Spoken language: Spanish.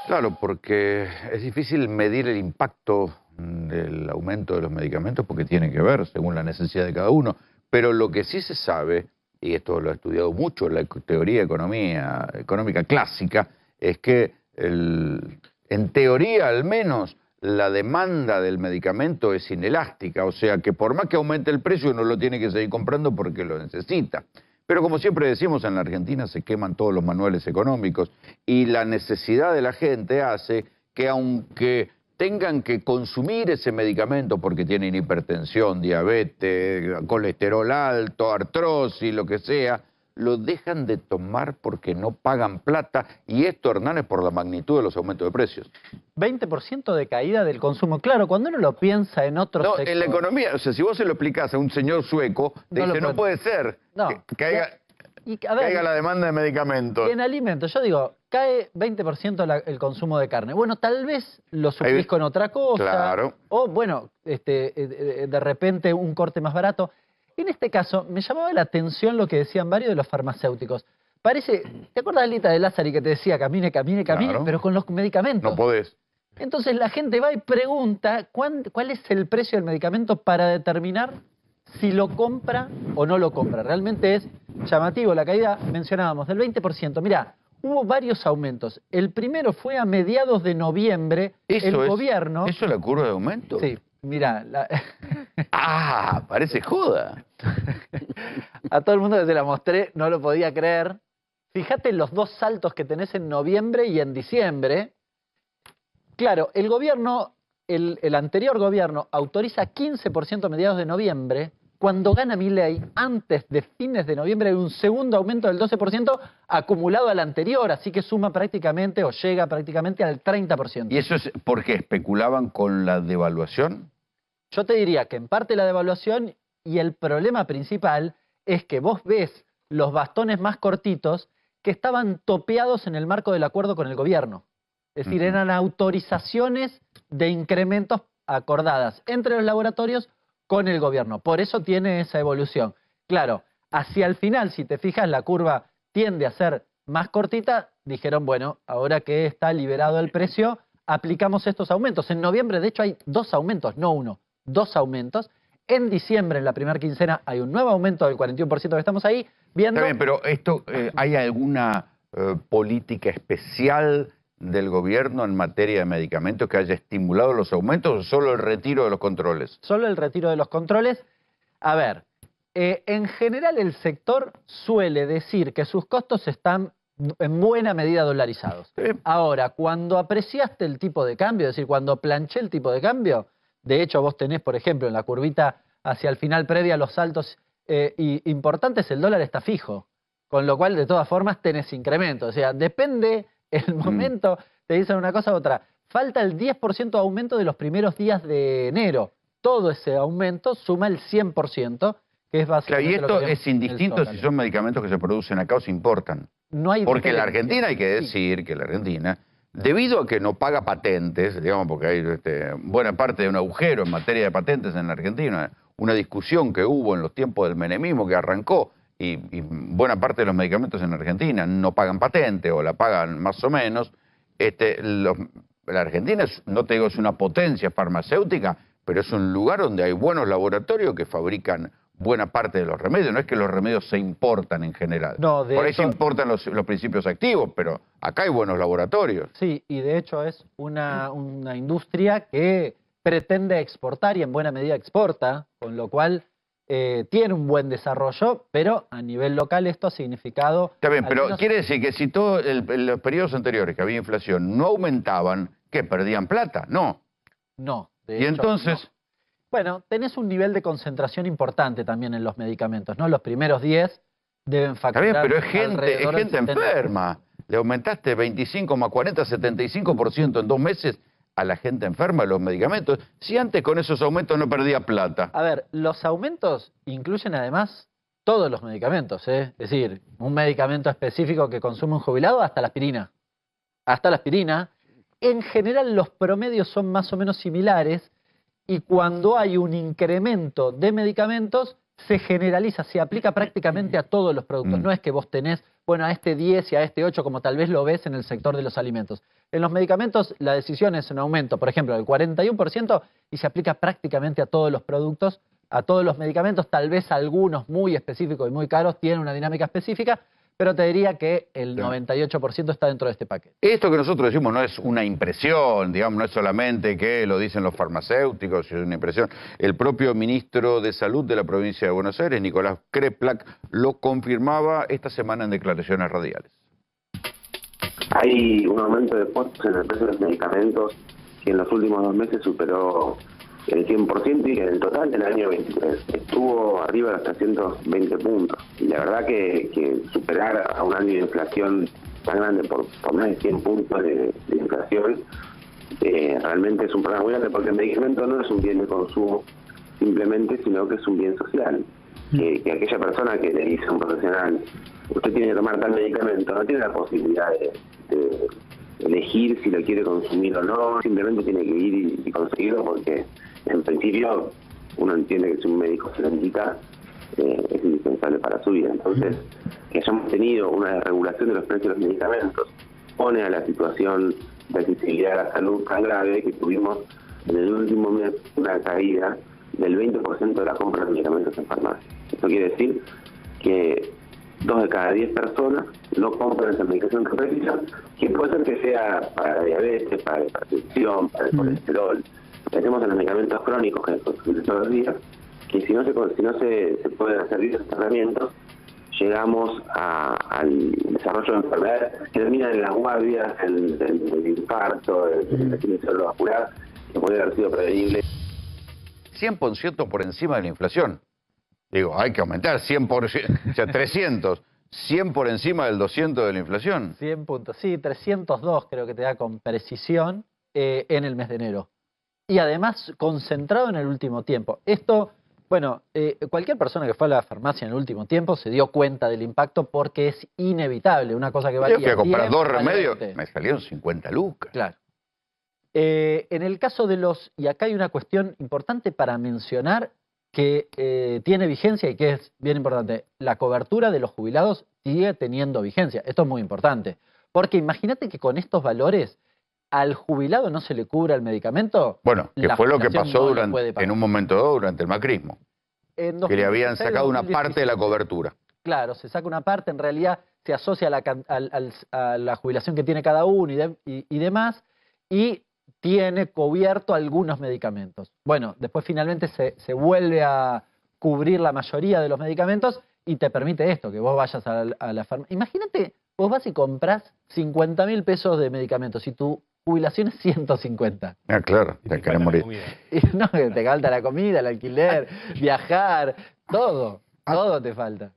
Claro, porque es difícil medir el impacto del aumento de los medicamentos porque tiene que ver según la necesidad de cada uno. Pero lo que sí se sabe, y esto lo ha estudiado mucho la teoría económica clásica, es que en teoría al menos la demanda del medicamento es inelástica, o sea que por más que aumente el precio uno lo tiene que seguir comprando porque lo necesita. Pero como siempre decimos, en la Argentina se queman todos los manuales económicos y la necesidad de la gente hace que aunque tengan que consumir ese medicamento porque tienen hipertensión, diabetes, colesterol alto, artrosis, lo que sea, lo dejan de tomar porque no pagan plata, y esto, Hernán, es por la magnitud de los aumentos de precios. 20% de caída del consumo. Claro, cuando uno lo piensa en otros No, sectores... en la economía, o sea, si vos se lo explicás a un señor sueco, te dice, no puede ser que caiga la demanda de medicamentos. Y en alimentos, yo digo, cae 20% el consumo de carne. Bueno, tal vez lo suplís con otra cosa. Claro. O, bueno, de repente un corte más barato. En este caso, me llamaba la atención lo que decían varios de los farmacéuticos. Parece, ¿te acuerdas, Alita de Lázari, que te decía camine, camine, camine, Claro, pero con los medicamentos? no podés. Entonces la gente va y pregunta cuál es el precio del medicamento para determinar si lo compra o no lo compra. Realmente es llamativo la caída, mencionábamos, del 20%. Mirá, hubo varios aumentos. El primero fue a mediados de noviembre. Gobierno... ¿Eso es la curva de aumento? Sí, mirá. Ah, parece joda. A todo el mundo que se la mostré no lo podía creer. Fíjate los dos saltos que tenés en noviembre y en diciembre. Claro, el gobierno, el anterior gobierno autoriza 15% a mediados de noviembre. Cuando gana Milei, antes de fines de noviembre hay un segundo aumento del 12% acumulado al anterior, así que suma prácticamente o llega prácticamente al 30%. ¿Y eso es porque especulaban con la devaluación? Yo te diría que en parte la devaluación, y el problema principal es que vos ves los bastones más cortitos que estaban topeados en el marco del acuerdo con el gobierno. Es decir, eran autorizaciones de incrementos acordadas entre los laboratorios con el gobierno. Por eso tiene esa evolución. Claro, hacia el final, si te fijas, la curva tiende a ser más cortita. Dijeron, bueno, ahora que está liberado el precio, aplicamos estos aumentos. En noviembre, de hecho, hay dos aumentos, no uno, dos aumentos. En diciembre, en la primera quincena, hay un nuevo aumento del 41% que estamos ahí viendo. Está bien, pero esto, ¿hay alguna política especial del gobierno en materia de medicamentos que haya estimulado los aumentos o solo el retiro de los controles? Solo el retiro de los controles. A ver, en general el sector suele decir que sus costos están en buena medida dolarizados. Ahora, cuando apreciaste el tipo de cambio, es decir, cuando planché el tipo de cambio, de hecho vos tenés, por ejemplo, en la curvita hacia el final previa a los saltos importantes, el dólar está fijo, con lo cual de todas formas tenés incremento. O sea, depende el momento, te dicen una cosa u otra. Falta el 10% de aumento de los primeros días de enero. Todo ese aumento suma el 100%, que es básicamente. Claro, y esto es indistinto si son medicamentos que se producen acá o se importan. No hay porque la Argentina, hay que decir que la Argentina, debido a que no paga patentes, digamos, porque hay buena parte de un agujero en materia de patentes en la Argentina, una discusión que hubo en los tiempos del menemismo que arrancó, y buena parte de los medicamentos en Argentina no pagan patente o la pagan más o menos. La Argentina, no te digo es una potencia farmacéutica, pero es un lugar donde hay buenos laboratorios que fabrican buena parte de los remedios. No es que los remedios se importan en general. No, por ahí se importan los principios activos, pero acá hay buenos laboratorios. Sí, y de hecho es una industria que pretende exportar y en buena medida exporta, con lo cual tiene un buen desarrollo, pero a nivel local esto ha significado... Está bien, pero quiere decir que si todos los periodos anteriores que había inflación no aumentaban, ¿qué? ¿Perdían plata? No. No. Y entonces... No. Bueno, tenés un nivel de concentración importante también en los medicamentos, ¿no? Los primeros 10 deben facturar... Está bien, pero es gente enferma. Le aumentaste 25,40, 75% en 2 meses a la gente enferma de los medicamentos, si antes con esos aumentos no perdía plata. A ver, los aumentos incluyen además todos los medicamentos, ¿eh? Es decir, un medicamento específico que consume un jubilado hasta la aspirina. Hasta la aspirina. En general los promedios son más o menos similares y cuando hay un incremento de medicamentos se generaliza, se aplica prácticamente a todos los productos. No es que vos tenés bueno, a este 10 y a este 8, como tal vez lo ves en el sector de los alimentos. En los medicamentos la decisión es un aumento, por ejemplo, del 41% y se aplica prácticamente a todos los productos, a todos los medicamentos, tal vez algunos muy específicos y muy caros tienen una dinámica específica, pero te diría que el 98% está dentro de este paquete. Esto que nosotros decimos no es una impresión, digamos, no es solamente que lo dicen los farmacéuticos, es una impresión. El propio ministro de Salud de la provincia de Buenos Aires, Nicolás Kreplak, lo confirmaba esta semana en declaraciones radiales. Hay un aumento de costos en el precio de los medicamentos que en los últimos 2 meses superó el 100% y en el total del año 23 estuvo arriba de los 320 puntos. Y la verdad que superar a un año de inflación tan grande por más de 100 puntos de inflación realmente es un problema muy grande, porque el medicamento no es un bien de consumo simplemente, sino que es un bien social. Que aquella persona que le dice a un profesional, usted tiene que tomar tal medicamento, no tiene la posibilidad de elegir si lo quiere consumir o no, simplemente tiene que ir y conseguirlo, porque en principio uno entiende que si un médico se lo indica, es indispensable para su vida. Entonces, que hayamos tenido una desregulación de los precios de los medicamentos pone a la situación de accesibilidad a la salud tan grave que tuvimos en el último mes una caída del 20% de la compra de medicamentos en farmacia. Esto quiere decir que 2 de cada 10 personas no compran esa medicación que precisan, que puede ser que sea para la diabetes, para la hipertensión, para el colesterol. Pensemos en los medicamentos crónicos que consumimos todos los días, que si no se pueden hacer bien esos tratamientos, llegamos al desarrollo de enfermedades que terminan en las guardias, el infarto, el accidente cerebrovascular, que puede haber sido prevenible. 100% por encima de la inflación. Digo, hay que aumentar 100%, o sea, 300, 100 por encima del 200 de la inflación. 100 puntos, sí, 302 creo que te da con precisión en el mes de enero. Y además concentrado en el último tiempo. Esto, bueno, cualquier persona que fue a la farmacia en el último tiempo se dio cuenta del impacto porque es inevitable. Una cosa que valía Yo fui a comprar 2 remedios, 20. me salieron 50 lucas. Claro. En el caso de los, y acá hay una cuestión importante para mencionar que tiene vigencia y que es bien importante, la cobertura de los jubilados sigue teniendo vigencia. Esto es muy importante, porque imagínate que con estos valores al jubilado no se le cubra el medicamento. Bueno, que fue lo que pasó no en un momento dado durante el macrismo, que le habían sacado una parte de la cobertura. Claro, se saca una parte, en realidad se asocia a la jubilación que tiene cada uno y demás, y tiene cubierto algunos medicamentos. Bueno, después finalmente se vuelve a cubrir la mayoría de los medicamentos y te permite esto, que vos vayas a la farmacia. Imagínate, vos vas y compras 50.000 pesos de medicamentos y tu jubilación es 150. Ah, claro, te querés morir. Y no, te falta la comida, el alquiler, viajar, todo te falta.